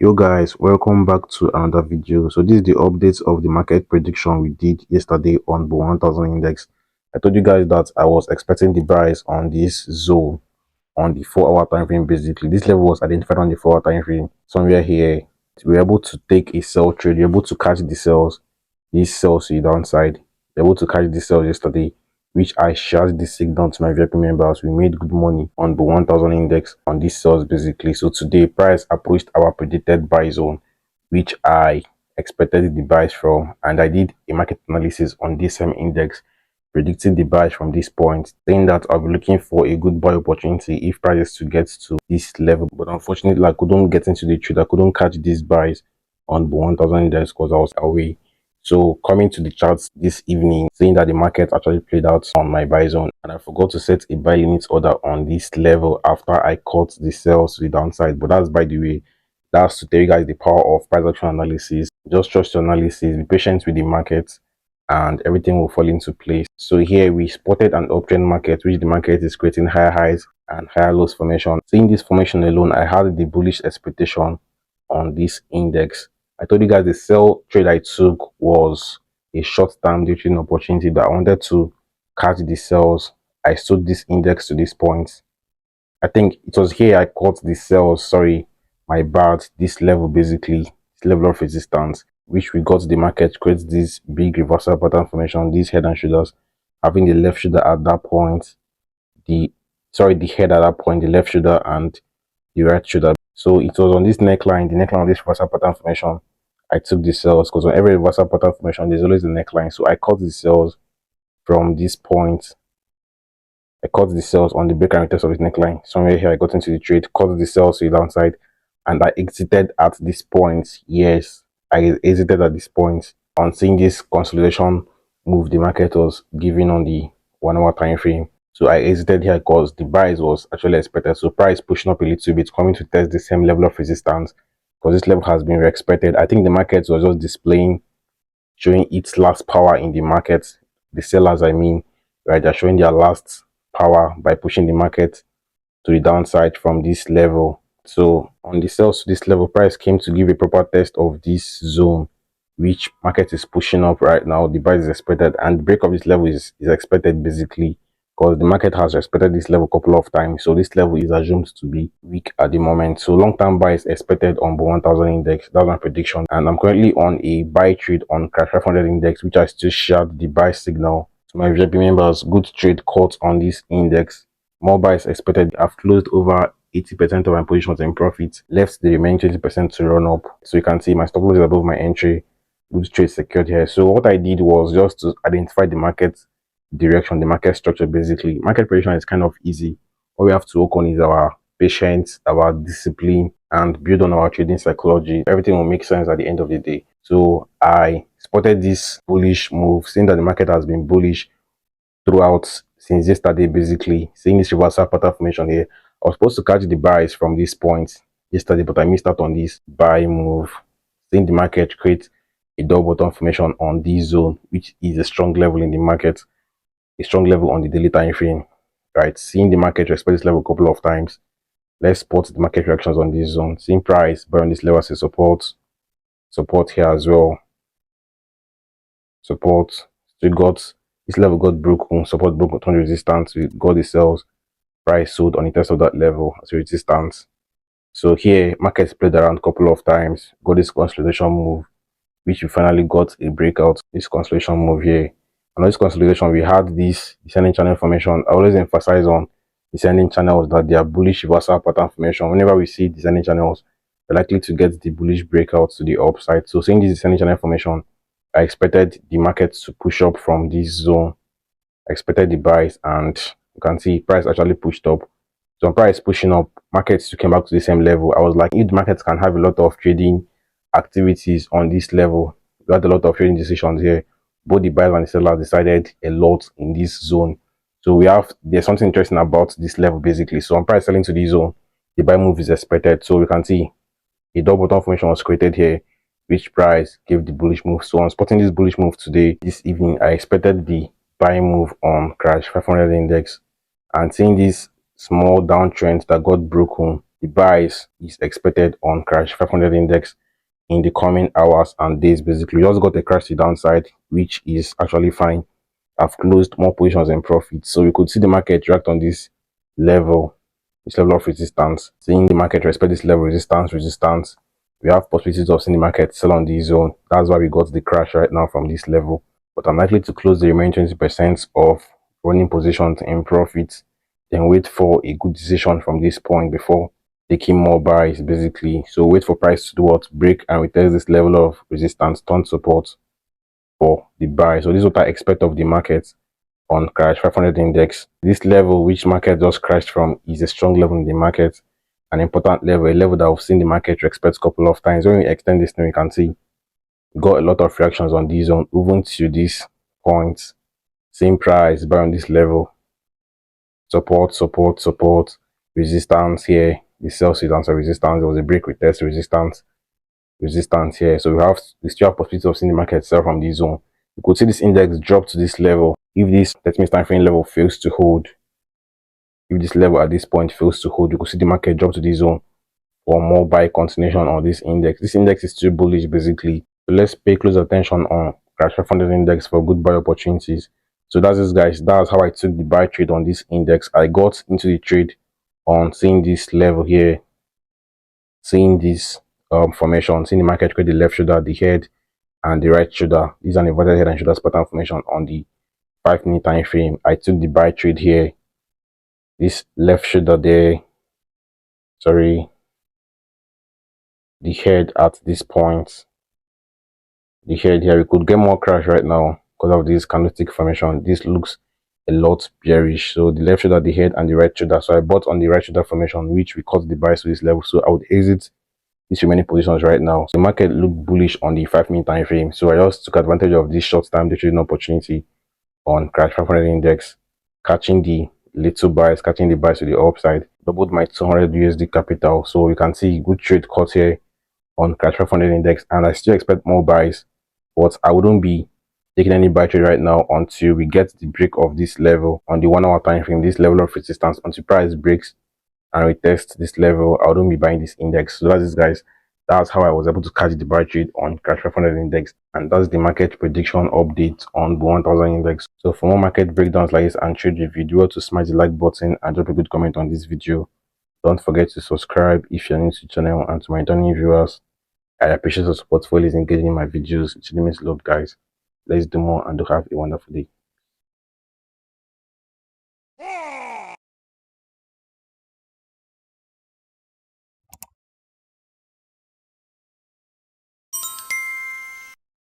Yo guys, welcome back to another video. So this is the updates of the market prediction we did yesterday on the 1000 index. I told you guys that I was expecting the buys on this zone on the 4-hour time frame. Basically this level was identified on the 4-hour time frame somewhere here. We were able to take a sell trade. You're able to catch the sells, these sells to the downside. You're able to catch the sells yesterday, which I shared the signal to my VIP members. We made good money on the 1000 index on these sales basically. So today price approached our predicted buy zone, which I expected the buys from, and I did a market analysis on this same index predicting the buys from this point, saying that I'll be looking for a good buy opportunity if prices to get to this level. But unfortunately, I couldn't get into the trade. I couldn't catch these buys on the 1000 index because I was away. So coming to the charts this evening, saying that the market actually played out on my buy zone, and I forgot to set a buy limit order on this level after I caught the sells to the downside. But that's, by the way, that's to tell you guys the power of price action analysis. Just trust your analysis, be patient with the market, and everything will fall into place. So here we spotted an uptrend market, which the market is creating higher highs and higher lows formation. Seeing this formation alone, I had the bullish expectation on this index. I told you guys the sell trade I took was a short-term day trading opportunity that I wanted to catch the sells. I sold this index to this point. I think it was here I caught the sells. Sorry, my bad. This level, basically, this level of resistance, which we got the market creates this big reversal pattern formation, these head and shoulders, having the left shoulder at that point, the head at that point, the left shoulder and the right shoulder. So it was on this neckline, the neckline of this reversal pattern formation, I took the sells, because on every reversal pattern formation there's always the neckline. So I caught the sells from this point. I caught the sells on the break and retest of this neckline. Somewhere here I got into the trade, caught the sells to the downside, and I exited at this point. Yes, I exited at this point. On seeing this consolidation move the market was giving on the 1-hour time frame. So I exited here because the buys was actually expected. So price pushing up a little bit, coming to test the same level of resistance, because this level has been expected. I think the market was just displaying, showing its last power in the market. The sellers, I mean, right, they're showing their last power by pushing the market to the downside from this level. So on the sells to this level, price came to give a proper test of this zone, which market is pushing up right now. The buy is expected, and the break of this level is expected, basically, because the market has respected this level a couple of times. So this level is assumed to be weak at the moment. So long-term buy is expected on the 1000 index. That's my prediction, and I'm currently on a buy trade on crash 500 index, which I still shared the buy signal to my VIP members. Good trade caught on this index. More buys expected. I've closed over 80% of my positions in profit, left the remaining 20% to run up. So you can see my stop loss is above my entry. Good trade secured here. So what I did was just to identify the market direction, the market structure. Basically, market prediction is kind of easy. All we have to work on is our patience, our discipline, and build on our trading psychology. Everything will make sense at the end of the day. So I spotted this bullish move, seeing that the market has been bullish throughout since yesterday, basically. Seeing this reversal pattern formation here, I was supposed to catch the buys from this point yesterday, but I missed out on this buy move. Seeing the market create a double bottom formation on this zone, which is a strong level in the market, a strong level on the daily time frame, right? Seeing the market respect this level a couple of times. Let's spot the market reactions on this zone. Seeing price buy on this level as a support here as well. Support, we got this level, got broken, support broken, turn resistance, we got the sells, price sold on the test of that level as a resistance. So here markets played around a couple of times, got this consolidation move, which we finally got a breakout. This consolidation move here, and on this consolidation we had this descending channel formation. I always emphasize on descending channels that they are bullish reversal pattern formation. Whenever we see descending channels, we're likely to get the bullish breakout to the upside. So seeing this descending channel formation, I expected the market to push up from this zone. I expected the buys, and you can see price actually pushed up. So price pushing up, markets came back to the same level. I was like, if the markets can have a lot of trading activities on this level, we had a lot of trading decisions here. Both the buyers and the sellers decided a lot in this zone. So there's something interesting about this level, basically. So on price selling to this zone, the buy move is expected. So you can see a double bottom formation was created here, which price gave the bullish move. So I'm spotting this bullish move today, this evening. I expected the buy move on crash 500 index, and seeing this small downtrend that got broken, the buys is expected on crash 500 index in the coming hours and days. Basically, we just got a crash to the downside, which is actually fine. I've closed more positions in profit, so we could see the market react on this level of resistance. Seeing the market respect this level resistance, we have possibilities of seeing the market sell on this zone. That's why we got the crash right now from this level. But I'm likely to close the remaining 20% of running positions in profit, then wait for a good decision from this point before taking more buys, basically. So wait for price to do what? Break and retest this level of resistance, turn support for the buy. So this is what I expect of the market on crash 500 index. This level which market just crashed from is a strong level in the market, an important level, a level that we've seen the market respect a couple of times. When we extend this thing, we can see we got a lot of reactions on this zone, even to this point. Same price, buy on this level, support, resistance here. The sell signals of resistance. There was a break with test resistance here. So we still have possibility of seeing the market sell from this zone. You could see this index drop to this level. If this 30-minute time frame level fails to hold, if this level at this point fails to hold, you could see the market drop to this zone for more buy continuation on this index. This index is still bullish, basically. So let's pay close attention on crash 500 index for good buy opportunities. So that's it, guys. That's how I took the buy trade on this index. I got into the trade on seeing this level here, seeing this formation, seeing the market create the left shoulder, the head, and the right shoulder. These are inverted head and shoulder pattern formation on the 5-minute time frame. I took the buy trade here. This left shoulder there, sorry, the head at this point, the head here. We could get more crash right now because of this candlestick formation. This looks a lot bearish. So the left shoulder, the head, and the right shoulder. So I bought on the right shoulder formation, which we cut the buys to this level. So I would exit these remaining positions right now. So the market looked bullish on the 5-minute time frame. So I just took advantage of this short time trading opportunity on crash 500 index, catching the little buys, catching the buys to the upside, doubled my 200 USD capital. So you can see good trade caught here on crash 500 index, and I still expect more buys, but I wouldn't be taking any buy trade right now until we get the break of this level on the 1 hour time frame, this level of resistance. Until price breaks and retest this level, I wouldn't be buying this index. So that's it, guys. That's how I was able to catch the buy trade on crash 500 index, and that's the market prediction update on the 1000 index. So for more market breakdowns like this and trade review, do to smash the like button and drop a good comment on this video. Don't forget to subscribe if you're new to the channel, and to my returning viewers, I appreciate your support for always engaging in my videos. It really means a lot, guys. Let's do more and do have a wonderful day.